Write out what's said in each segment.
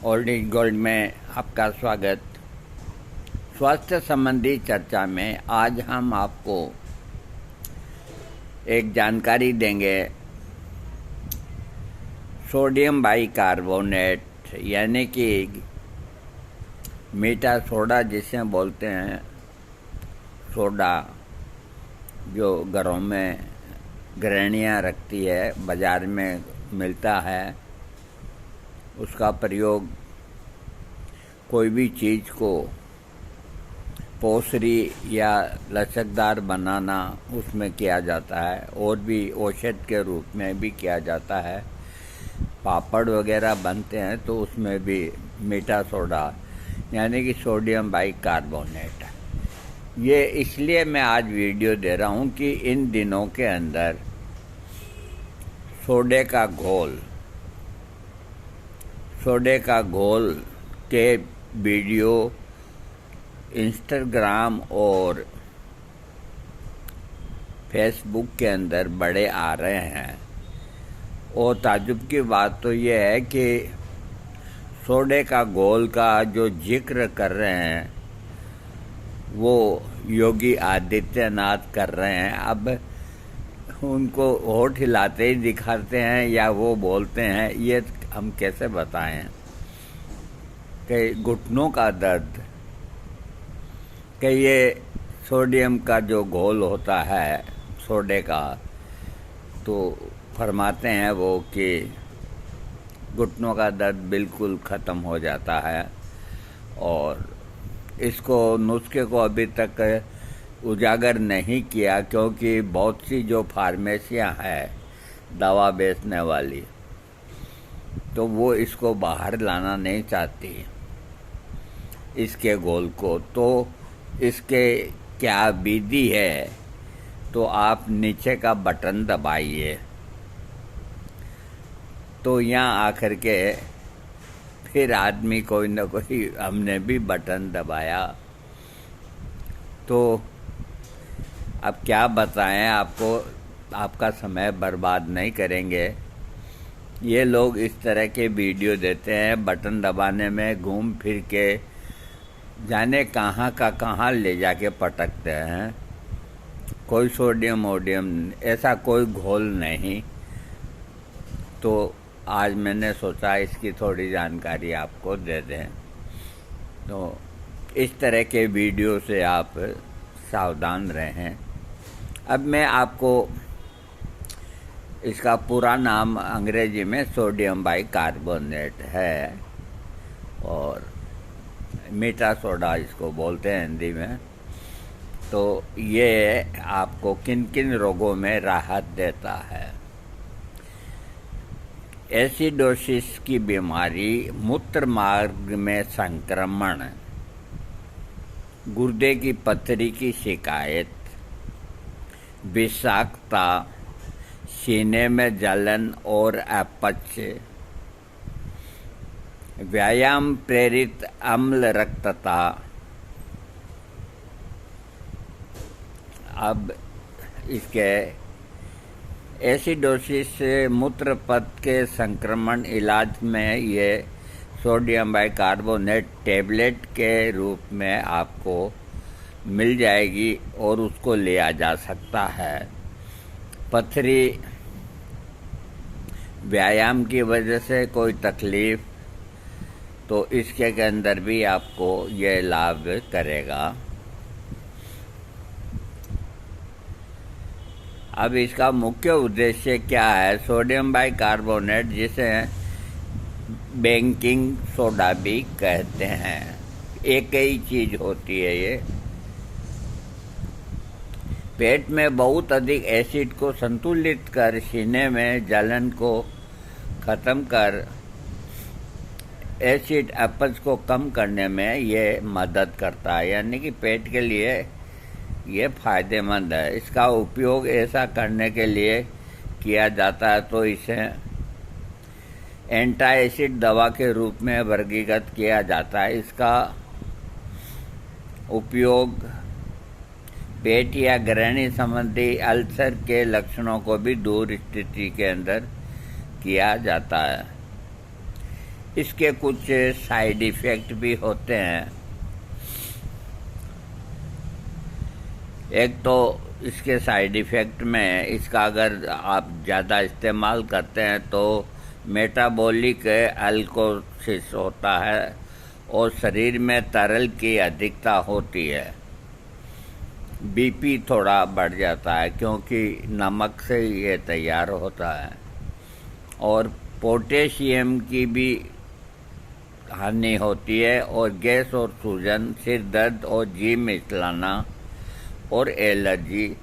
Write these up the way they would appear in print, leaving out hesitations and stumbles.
Old is gold में आपका स्वागत। स्वास्थ्य संबंधी चर्चा में आज हम आपको एक जानकारी देंगे सोडियम बाइकार्बोनेट यानी कि मीठा सोडा जिसे बोलते हैं, सोडा जो घरों में गृहिणियाँ रखती है, बाज़ार में मिलता है। उसका प्रयोग कोई भी चीज़ को पोसरी या लचकदार बनाना उसमें किया जाता है, और भी औषध के रूप में भी किया जाता है। पापड़ वगैरह बनते हैं तो उसमें भी मीठा सोडा यानी कि सोडियम बाइकार्बोनेट। ये इसलिए मैं आज वीडियो दे रहा हूँ कि इन दिनों के अंदर सोडे का घोल के वीडियो इंस्टाग्राम और फेसबुक के अंदर बड़े आ रहे हैं। और ताज्जुब की बात तो ये है कि सोडे का घोल का जो जिक्र कर रहे हैं वो योगी आदित्यनाथ कर रहे हैं। अब उनको होठ हिलाते ही दिखाते हैं या वो बोलते हैं, ये हम कैसे बताएं कि घुटनों का दर्द कि ये सोडियम का जो घोल होता है सोडे का, तो फरमाते हैं वो कि घुटनों का दर्द बिल्कुल ख़त्म हो जाता है। और इसको नुस्खे को अभी तक उजागर नहीं किया क्योंकि बहुत सी जो फार्मेसियां हैं दवा बेचने वाली, तो वो इसको बाहर लाना नहीं चाहती इसके घोल को। तो इसके क्या विधि है, तो आप नीचे का बटन दबाइए। तो यहाँ आकर के फिर आदमी कोई न कोई, हमने भी बटन दबाया। तो अब क्या बताएं आपको, आपका समय बर्बाद नहीं करेंगे। ये लोग इस तरह के वीडियो देते हैं, बटन दबाने में घूम फिर के जाने कहाँ का कहाँ ले जाके पटकते हैं। कोई सोडियम वोडियम ऐसा कोई घोल नहीं। तो आज मैंने सोचा इसकी थोड़ी जानकारी आपको दे दें। तो इस तरह के वीडियो से आप सावधान रहें। अब मैं आपको इसका पूरा नाम अंग्रेजी में सोडियम बाइकार्बोनेट है और मीठा सोडा इसको बोलते हैं हिंदी में। तो ये आपको किन किन रोगों में राहत देता है। एसिडोसिस की बीमारी, मूत्र मार्ग में संक्रमण, गुर्दे की पथरी की शिकायत, विषाक्तता, सीने में जलन और अपच, व्यायाम प्रेरित अम्ल रक्तता। अब इसके एसिडोसिस मूत्रपथ के संक्रमण इलाज में ये सोडियम बाइकार्बोनेट टेबलेट के रूप में आपको मिल जाएगी और उसको लिया जा सकता है। पथरी, व्यायाम की वजह से कोई तकलीफ, तो इसके अंदर भी आपको ये लाभ करेगा। अब इसका मुख्य उद्देश्य क्या है। सोडियम बाइकार्बोनेट जिसे बेकिंग सोडा भी कहते हैं, एक ही चीज़ होती है। ये पेट में बहुत अधिक एसिड को संतुलित कर सीने में जलन को ख़त्म कर एसिड अपच को कम करने में ये मदद करता है, यानी कि पेट के लिए ये फ़ायदेमंद है। इसका उपयोग ऐसा करने के लिए किया जाता है तो इसे एंटी एसिड दवा के रूप में वर्गीकृत किया जाता है। इसका उपयोग पेट या गृहिणी संबंधी अल्सर के लक्षणों को भी दूर स्थिति के अंदर किया जाता है। इसके कुछ साइड इफ़ेक्ट भी होते हैं। एक तो इसके साइड इफ़ेक्ट में इसका अगर आप ज़्यादा इस्तेमाल करते हैं तो मेटाबॉलिक अल्कोसिस होता है और शरीर में तरल की अधिकता होती है। बीपी थोड़ा बढ़ जाता है क्योंकि नमक से ये तैयार होता है। और पोटेशियम की भी हानि होती है और गैस और सूजन, सिर दर्द और जी मिचलाना और एलर्जी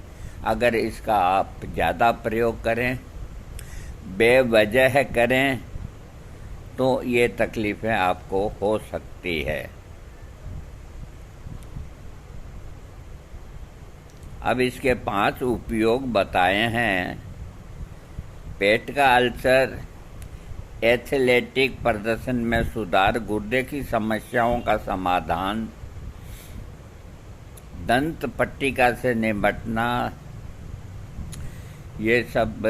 अगर इसका आप ज़्यादा प्रयोग करें, बेवजह करें, तो ये तकलीफ़ें आपको हो सकती है। अब इसके 5 उपयोग बताए हैं। पेट का अल्सर, एथलेटिक प्रदर्शन में सुधार, गुर्दे की समस्याओं का समाधान, दंत पट्टिका से निपटना, ये सब।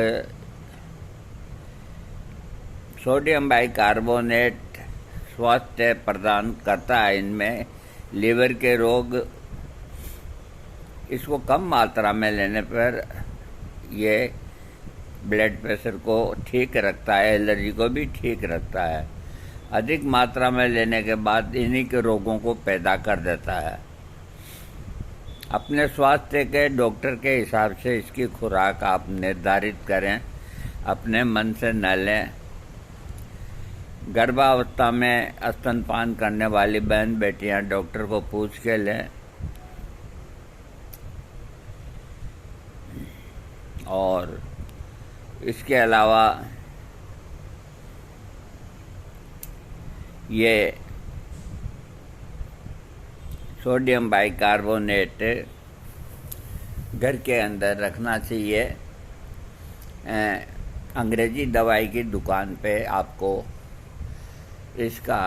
सोडियम बाइकार्बोनेट स्वास्थ्य प्रदान करता है। इनमें लीवर के रोग, इसको कम मात्रा में लेने पर ये ब्लड प्रेशर को ठीक रखता है, एलर्जी को भी ठीक रखता है। अधिक मात्रा में लेने के बाद इन्हीं के रोगों को पैदा कर देता है। अपने स्वास्थ्य के डॉक्टर के हिसाब से इसकी खुराक आप निर्धारित करें, अपने मन से न लें। गर्भावस्था में स्तनपान करने वाली बहन बेटियां डॉक्टर को पूछ के लें। और इसके अलावा ये सोडियम बाइकार्बोनेट घर के अंदर रखना चाहिए। अंग्रेजी दवाई की दुकान पे आपको इसका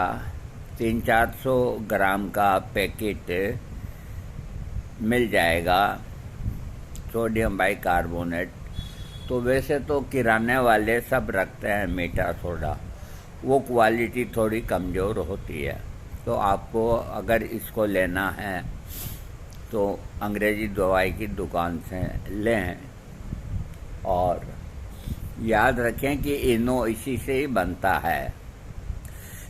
300-400 ग्राम का पैकेट मिल जाएगा सोडियम बाइकार्बोनेट। तो वैसे तो किराने वाले सब रखते हैं मीठा सोडा, वो क्वालिटी थोड़ी कमज़ोर होती है। तो आपको अगर इसको लेना है तो अंग्रेजी दवाई की दुकान से लें। और याद रखें कि इनो इसी से ही बनता है,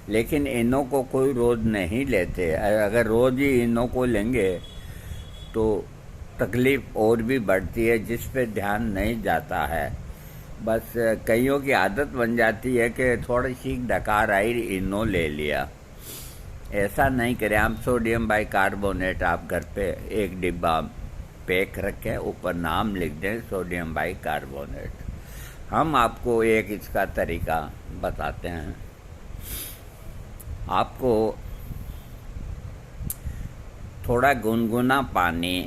लेकिन इनो को कोई रोज़ नहीं लेते। अगर रोज़ ही इनो को लेंगे तो तकलीफ़ और भी बढ़ती है, जिस पे ध्यान नहीं जाता है। बस कईयों की आदत बन जाती है कि थोड़ी सी डकार आई, इनो ले लिया। ऐसा नहीं करें। आप सोडियम बाइकार्बोनेट आप घर पे एक डिब्बा पैक रखें, ऊपर नाम लिख दें सोडियम बाइकार्बोनेट। हम आपको एक इसका तरीका बताते हैं। आपको थोड़ा गुनगुना पानी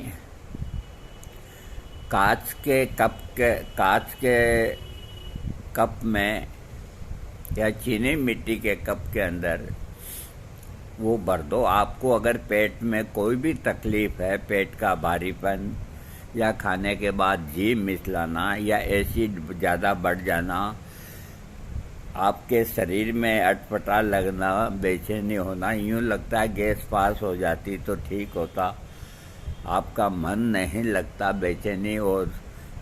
कांच के कप में या चीनी मिट्टी के कप के अंदर वो भर दो। आपको अगर पेट में कोई भी तकलीफ़ है, पेट का भारीपन या खाने के बाद जी मिचलाना या एसिड ज़्यादा बढ़ जाना, आपके शरीर में अटपटा लगना, बेचैनी होना, यूँ लगता है गैस पास हो जाती तो ठीक होता, आपका मन नहीं लगता, बेचैनी, और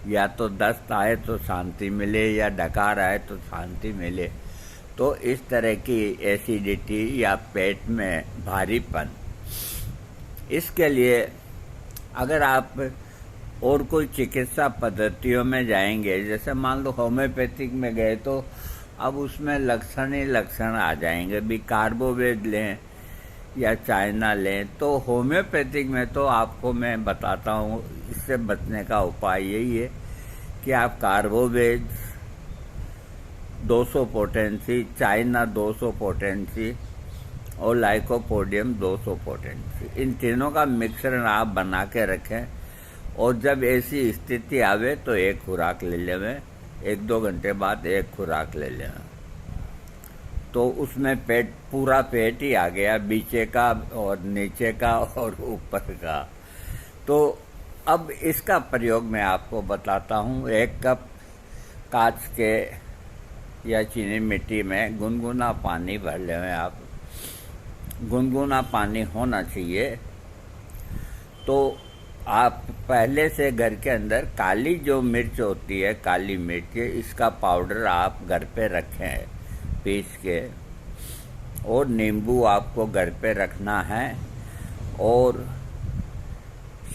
या तो दस्त आए तो शांति मिले या डकार आए तो शांति मिले, तो इस तरह की एसिडिटी या पेट में भारीपन, इसके लिए अगर आप और कोई चिकित्सा पद्धतियों में जाएंगे, जैसे मान लो होम्योपैथिक में गए तो अब उसमें लक्षण ही लक्षण आ जाएंगे। भी कार्बोवेद लें या चाइना लें, तो होम्योपैथिक में तो आपको मैं बताता हूँ इससे बचने का उपाय यही है कि आप कार्बोवेद 200 पोटेंसी, चाइना 200 पोटेंसी और लाइकोपोडियम 200 पोटेंसी, इन तीनों का मिश्रण आप बना के रखें। और जब ऐसी स्थिति आवे तो एक खुराक ले लें, 1-2 घंटे बाद एक खुराक ले लें, तो उसमें पेट, पूरा पेट ही आ गया, बीचे का और नीचे का और ऊपर का। तो अब इसका प्रयोग मैं आपको बताता हूँ। 1 कप कांच के या चीनी मिट्टी में गुनगुना पानी भर लें आप। गुनगुना पानी होना चाहिए। तो आप पहले से घर के अंदर काली जो मिर्च होती है, काली मिर्च, इसका पाउडर आप घर पे रखें पीस के। और नींबू आपको घर पे रखना है। और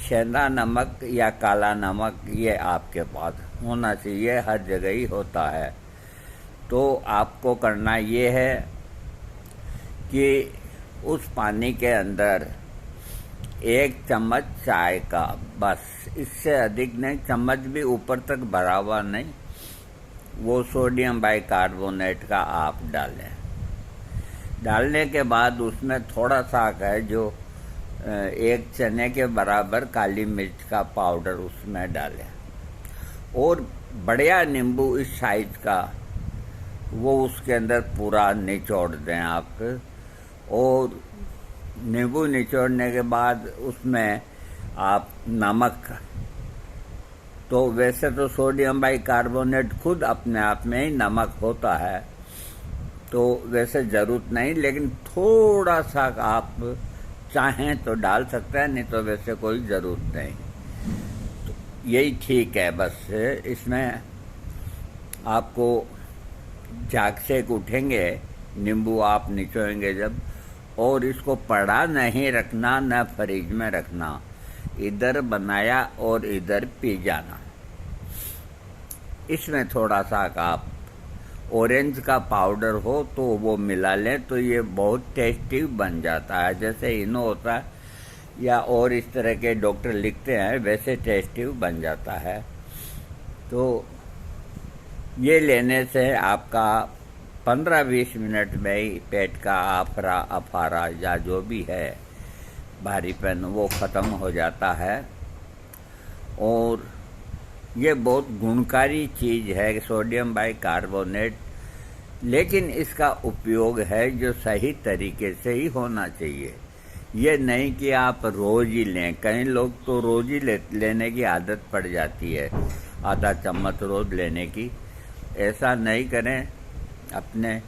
सेंधा नमक या काला नमक ये आपके पास होना चाहिए, हर जगह ही होता है। तो आपको करना ये है कि उस पानी के अंदर 1 चम्मच चाय का, बस, इससे अधिक नहीं, चम्मच भी ऊपर तक भरा हुआ नहीं, वो सोडियम बाइकार्बोनेट का आप डालें। डालने के बाद उसमें थोड़ा सा है जो 1 चने के बराबर काली मिर्च का पाउडर उसमें डालें। और बढ़िया नींबू इस साइज का वो उसके अंदर पूरा निचोड़ दें आप। और नींबू निचोड़ने के बाद उसमें आप नमक, तो वैसे तो सोडियम बाइकार्बोनेट खुद अपने आप में ही नमक होता है, तो वैसे ज़रूरत नहीं, लेकिन थोड़ा सा आप चाहें तो डाल सकते हैं, नहीं तो वैसे कोई ज़रूरत नहीं। तो यही ठीक है। बस इसमें आपको झाग से उठेंगे, नींबू आप निचोड़ेंगे जब, और इसको पड़ा नहीं रखना, न फ्रिज में रखना, इधर बनाया और इधर पी जाना। इसमें थोड़ा सा आप ऑरेंज का पाउडर हो तो वो मिला लें, तो ये बहुत टेस्टी बन जाता है। जैसे इनो होता है या और इस तरह के डॉक्टर लिखते हैं, वैसे टेस्टी बन जाता है। तो ये लेने से आपका 15-20 मिनट में ही पेट का आफरा अफारा या जो भी है भारीपन वो ख़त्म हो जाता है। और ये बहुत गुणकारी चीज़ है सोडियम बाइकार्बोनेट, लेकिन इसका उपयोग है जो सही तरीके से ही होना चाहिए। ये नहीं कि आप रोज़ ही लें। कई लोग तो रोज़ ही लेने की आदत पड़ जाती है, आधा चम्मच रोज़ लेने की। ऐसा नहीं करें, अपने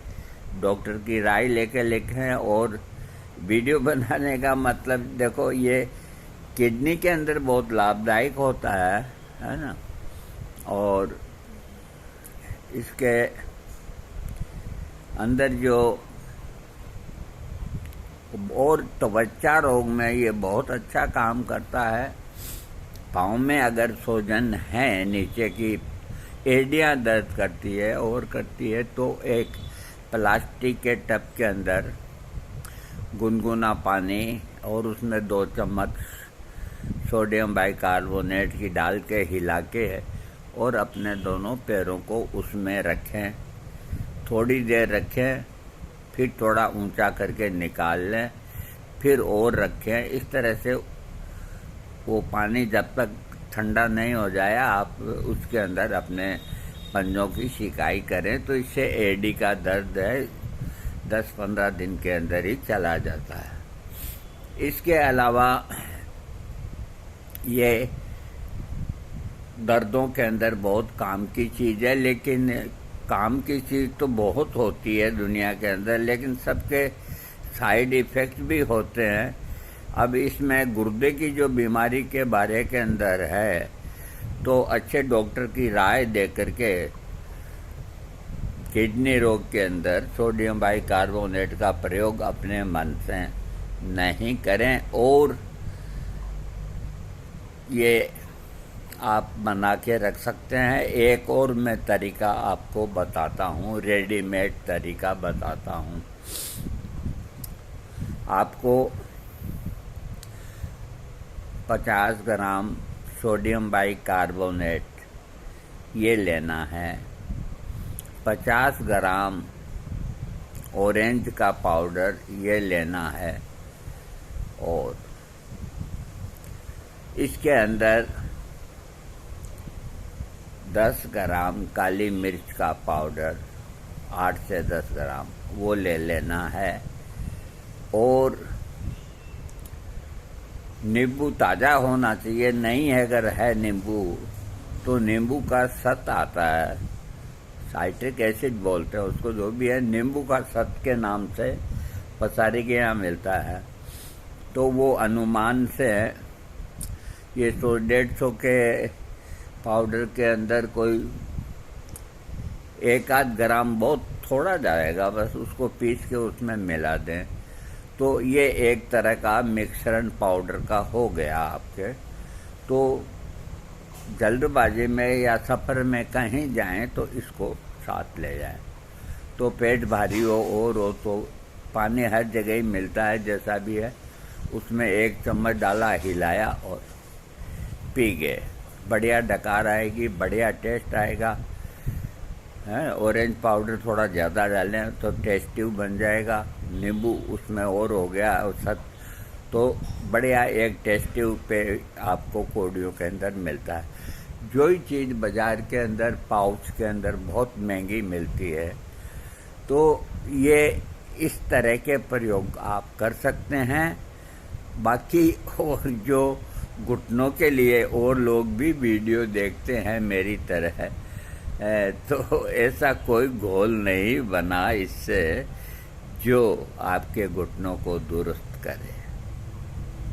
डॉक्टर की राय लेके लिखें। और वीडियो बनाने का मतलब देखो, ये किडनी के अंदर बहुत लाभदायक होता है ना। और इसके अंदर जो और त्वचा रोग में ये बहुत अच्छा काम करता है। पाँव में अगर सूजन है, नीचे की एड़ियाँ दर्द करती है और करती है, तो एक प्लास्टिक के टब के अंदर गुनगुना पानी और उसमें 2 चम्मच सोडियम बाइकार्बोनेट की डाल के हिला के और अपने दोनों पैरों को उसमें रखें, थोड़ी देर रखें, फिर थोड़ा ऊंचा करके निकाल लें, फिर और रखें। इस तरह से वो पानी जब तक ठंडा नहीं हो जाए आप उसके अंदर अपने पंजों की सिकाई करें, तो इससे एडी का दर्द है 10-15 दिन के अंदर ही चला जाता है। इसके अलावा ये दर्दों के अंदर बहुत काम की चीज़ है, लेकिन काम की चीज़ तो बहुत होती है दुनिया के अंदर, लेकिन सबके साइड इफ़ेक्ट भी होते हैं। अब इसमें गुर्दे की जो बीमारी के बारे के अंदर है, तो अच्छे डॉक्टर की राय दे करके किडनी रोग के अंदर सोडियम बाइकार्बोनेट का प्रयोग अपने मन से नहीं करें। और ये आप बना के रख सकते हैं। एक और मैं तरीका आपको बताता हूँ, रेडीमेड तरीका बताता हूँ। आपको 50 ग्राम सोडियम बाइकार्बोनेट ये लेना है, 50 ग्राम ऑरेंज का पाउडर ये लेना है, और इसके अंदर 10 ग्राम काली मिर्च का पाउडर, 8 से 10 ग्राम वो ले लेना है। और नींबू ताज़ा होना चाहिए, नहीं है अगर है नींबू तो नींबू का सत आता है, साइट्रिक एसिड बोलते हैं उसको, जो भी है, नींबू का सत के नाम से पसारी के यहाँ मिलता है। तो वो अनुमान से ये 100-150 के पाउडर के अंदर कोई 1-8 ग्राम बहुत थोड़ा जाएगा, बस उसको पीस के उसमें मिला दें तो ये एक तरह का मिश्रण पाउडर का हो गया आपके। तो जल्दबाजी में या सफ़र में कहीं जाएं तो इसको साथ ले जाएं। तो पेट भारी हो और हो तो पानी हर जगह ही मिलता है, जैसा भी है, उसमें 1 चम्मच डाला, हिलाया और पी गए। बढ़िया डकार आएगी, बढ़िया टेस्ट आएगा। है ऑरेंज पाउडर थोड़ा ज़्यादा डालें तो टेस्टी बन जाएगा। नींबू उसमें और हो गया और सब, तो बढ़िया एक टेस्टी पे आपको कोडियों के अंदर मिलता है। जो ही चीज़ बाज़ार के अंदर पाउच के अंदर बहुत महंगी मिलती है, तो ये इस तरह के प्रयोग आप कर सकते हैं। बाकी और जो घुटनों के लिए और लोग भी वीडियो देखते हैं मेरी तरह, तो ऐसा कोई घोल नहीं बना इससे जो आपके घुटनों को दुरुस्त करे।